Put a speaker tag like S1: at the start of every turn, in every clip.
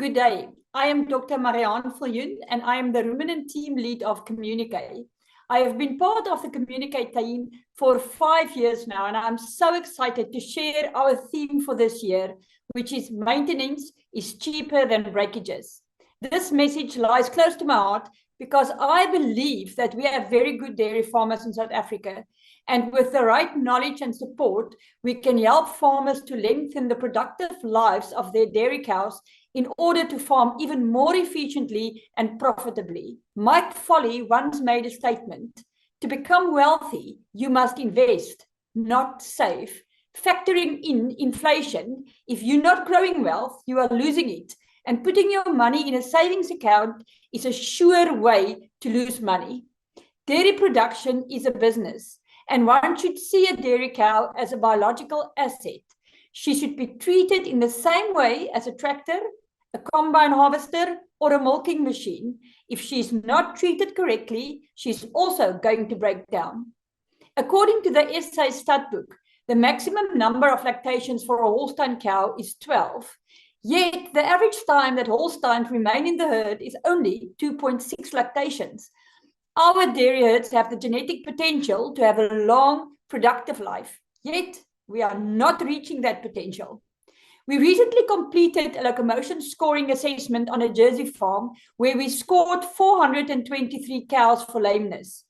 S1: Good day. I am Dr. Mariaan Viljoen and I am the Ruminant Team Leader of Chemuniqué. I have been part of the Chemuniqué team for 5 years now, and I'm so excited to share our theme for this year, which is maintenance is cheaper than breakages. This message lies close to my heart because I believe that we have very good dairy farmers in South Africa, and with the right knowledge and support, we can help farmers to lengthen the productive lives of their dairy cows in order to farm even more efficiently and profitably. Mike Foley once made a statement: to become wealthy, you must invest, not save. Factoring in inflation, if you're not growing wealth, you are losing it. And putting your money in a savings account is a sure way to lose money. Dairy production is a business, and one should see a dairy cow as a biological asset. She should be treated in the same way as a tractor, a combine harvester, or a milking machine. If she's not treated correctly, she's also going to break down. According to the SA stud book, the maximum number of lactations for a Holstein cow is 12. Yet, the average time that Holsteins remain in the herd is only 2.6 lactations. Our dairy herds have the genetic potential to have a long, productive life. Yet, we are not reaching that potential. We recently completed a locomotion scoring assessment on a Jersey farm where we scored 423 cows for lameness.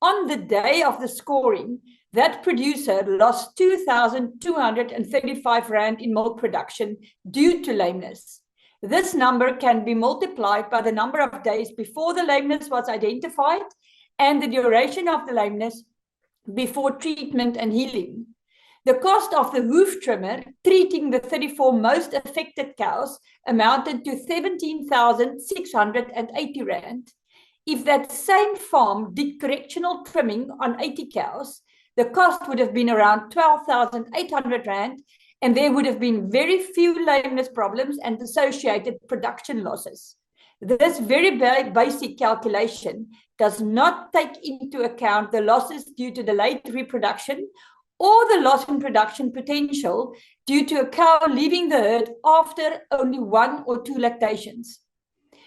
S1: On the day of the scoring, that producer lost 2,235 Rand in milk production due to lameness. This number can be multiplied by the number of days before the lameness was identified and the duration of the lameness before treatment and healing. The cost of the hoof trimmer treating the 34 most affected cows amounted to 17,680 Rand. If that same farm did correctional trimming on 80 cows, the cost would have been around 12,800 Rand, and there would have been very few lameness problems and associated production losses. This very basic calculation does not take into account the losses due to the late reproduction or the loss in production potential due to a cow leaving the herd after only 1 or 2 lactations.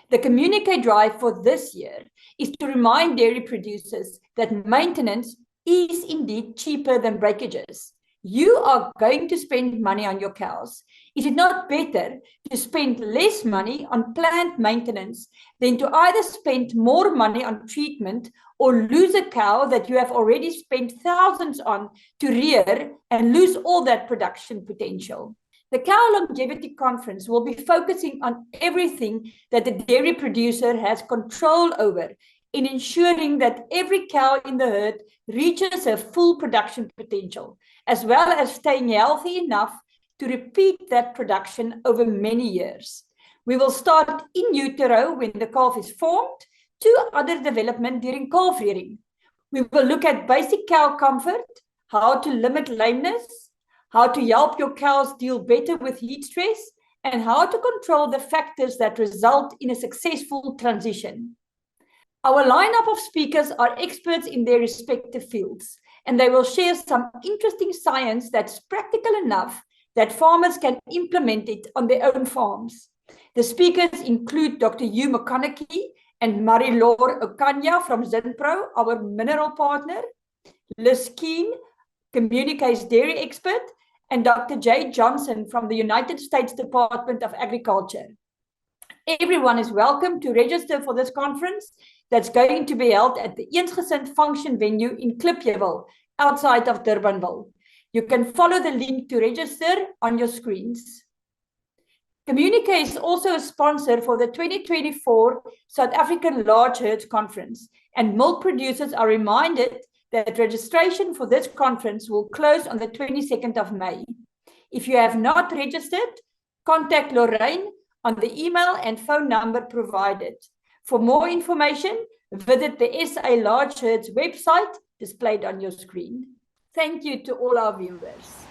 S1: The Chemuniqué drive for this year is to remind dairy producers that maintenance is indeed cheaper than breakages. You are going to spend money on your cows. Is it not better to spend less money on plant maintenance than to either spend more money on treatment or lose a cow that you have already spent thousands on to rear and lose all that production potential? The Cow Longevity Conference will be focusing on everything that the dairy producer has control over in ensuring that every cow in the herd reaches her full production potential, as well as staying healthy enough to repeat that production over many years. We will start in utero when the calf is formed to other development during calf rearing. We will look at basic cow comfort, how to limit lameness, how to help your cows deal better with heat stress, and how to control the factors that result in a successful transition. Our lineup of speakers are experts in their respective fields, and they will share some interesting science that's practical enough that farmers can implement it on their own farms. The speakers include Dr. Hugh McConaughey and Marie-Laure Okanya from Zinpro, our mineral partner, Liz Keen, Chemuniqué's dairy expert, and Dr. Jay Johnson from the United States Department of Agriculture. Everyone is welcome to register for this conference that's going to be held at the Eensgesind Function venue in Klipjewil, outside of Durbanville. You can follow the link to register on your screens. Chemuniqué is also a sponsor for the 2024 South African Large Herds Conference, and milk producers are reminded that registration for this conference will close on the 22nd of May. If you have not registered, contact Lorraine on the email and phone number provided. For more information, visit the SA Large Herds website displayed on your screen. Thank you to all our viewers.